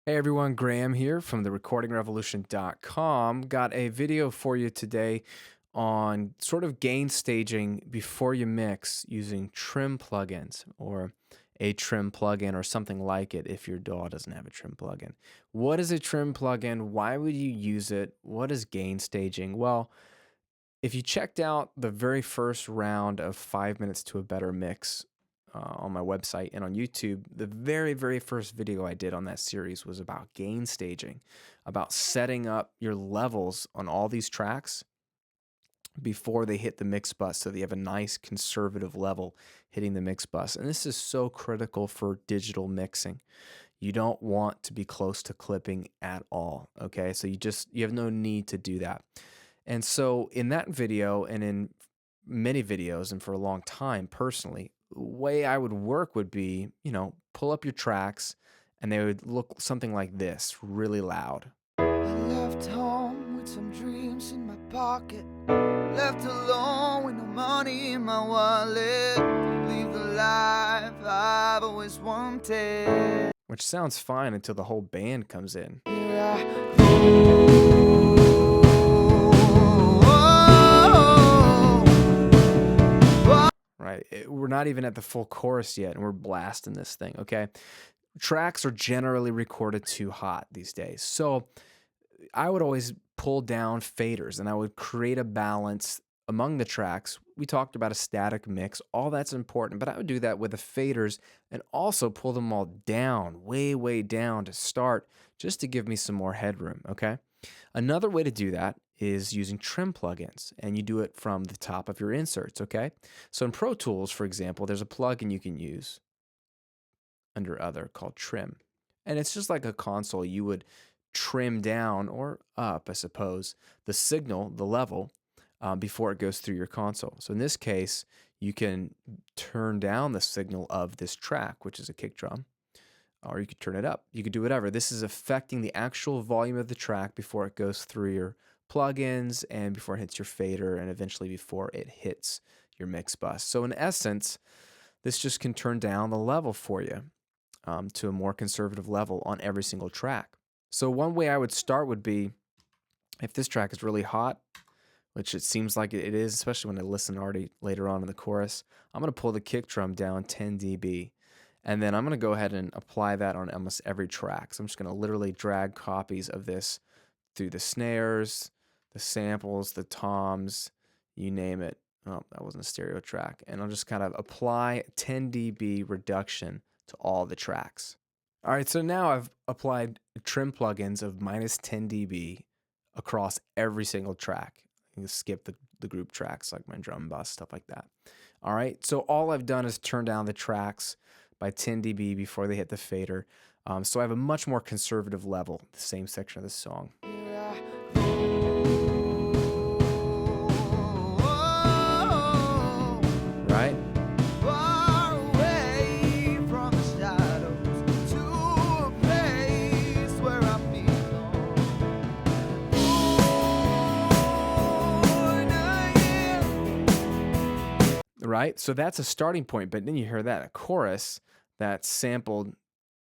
Hey everyone, Graham here from therecordingrevolution.com. Got a video for you today on sort of gain staging before you mix using trim plugins or a trim plugin or something like it if your DAW doesn't have a trim plugin. What is a trim plugin? Why would you use it? What is gain staging? Well, if you checked out the very first round of 5 minutes to a better mix on my website and on YouTube, the very first video I did on that series was about gain staging, about setting up your levels on all these tracks before they hit the mix bus so that you have a nice conservative level hitting the mix bus. And this is so critical for digital mixing. You don't want to be close to clipping at all, okay? So you have no need to do that. And so in that video and in many videos and for a long time personally, the way I would work would be, pull up your tracks and they would look something like this, really loud. I left home with some dreams in my pocket, left alone with no money in my wallet, to live the life I've always wanted. Which sounds fine until the whole band comes in. Here I go. Right? We're not even at the full chorus yet and we're blasting this thing, okay? Tracks are generally recorded too hot these days. So I would always pull down faders and I would create a balance among the tracks. We talked about a static mix. All that's important, but I would do that with the faders and also pull them all down, way down to start, just to give me some more headroom, okay? Another way to do that is using trim plugins, and you do it from the top of your inserts, okay? So in Pro Tools, for example, there's a plugin you can use under Other called Trim. And it's just like a console. You would trim down or up, I suppose, the signal, the level, before it goes through your console. So in this case, you can turn down the signal of this track, which is a kick drum, or you could turn it up. You could do whatever. This is affecting the actual volume of the track before it goes through your plugins and before it hits your fader and eventually before it hits your mix bus. So in essence, this just can turn down the level for you to a more conservative level on every single track. So one way I would start would be, if this track is really hot, which it seems like it is, especially when I listen already later on in the chorus, I'm going to pull the kick drum down 10 dB. And then I'm going to go ahead and apply that on almost every track. So I'm just going to literally drag copies of this through the snares, the samples, the toms, you name it. Oh, that wasn't a stereo track. And I'll just kind of apply 10 dB reduction to all the tracks. All right, so now I've applied trim plugins of minus 10 dB across every single track. You can skip the group tracks like my drum bus, stuff like that. All right, so all I've done is turn down the tracks by 10 dB before they hit the fader. So I have a much more conservative level, the same section of the song. Right? Far away from the shadows, to a place where I belong. Right? So that's a starting point, but then you hear that, a chorus, that sampled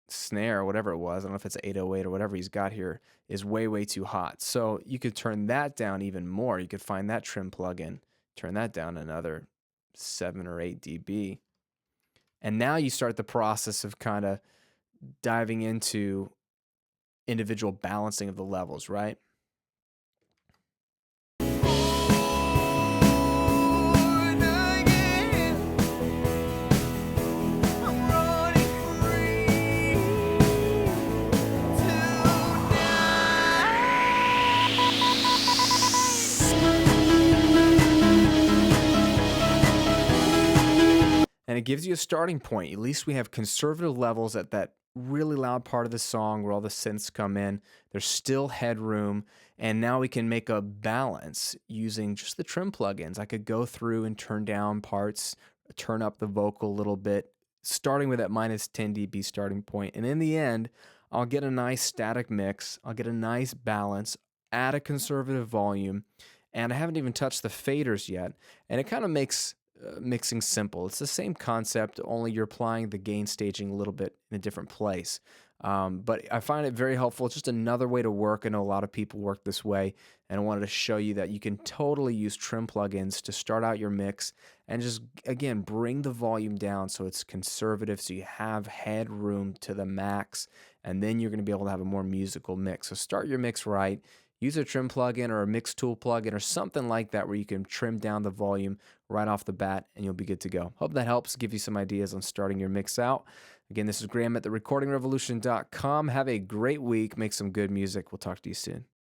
snare, whatever it was, I don't know if it's 808 or whatever he's got here, is way too hot. So you could turn that down even more. You could find that trim plugin, turn that down another 7 or 8 dB. And now you start the process of kind of diving into individual balancing of the levels, right? And it gives you a starting point. At least we have conservative levels at that really loud part of the song where all the synths come in. There's still headroom. And now we can make a balance using just the trim plugins. I could go through and turn down parts, turn up the vocal a little bit, starting with that minus 10 dB starting point. And in the end, I'll get a nice static mix. I'll get a nice balance at a conservative volume. And I haven't even touched the faders yet. And it kind of makes mixing simple. It's the same concept, only you're applying the gain staging a little bit in a different place. But I find it very helpful. It's just another way to work. I know a lot of people work this way, and I wanted to show you that you can totally use trim plugins to start out your mix and just, again, bring the volume down so it's conservative, so you have headroom to the max, and then you're going to be able to have a more musical mix. So start your mix right. Use a trim plugin or a mix tool plugin or something like that where you can trim down the volume right off the bat and you'll be good to go. Hope that helps give you some ideas on starting your mix out. Again, this is Graham at therecordingrevolution.com. Have a great week. Make some good music. We'll talk to you soon.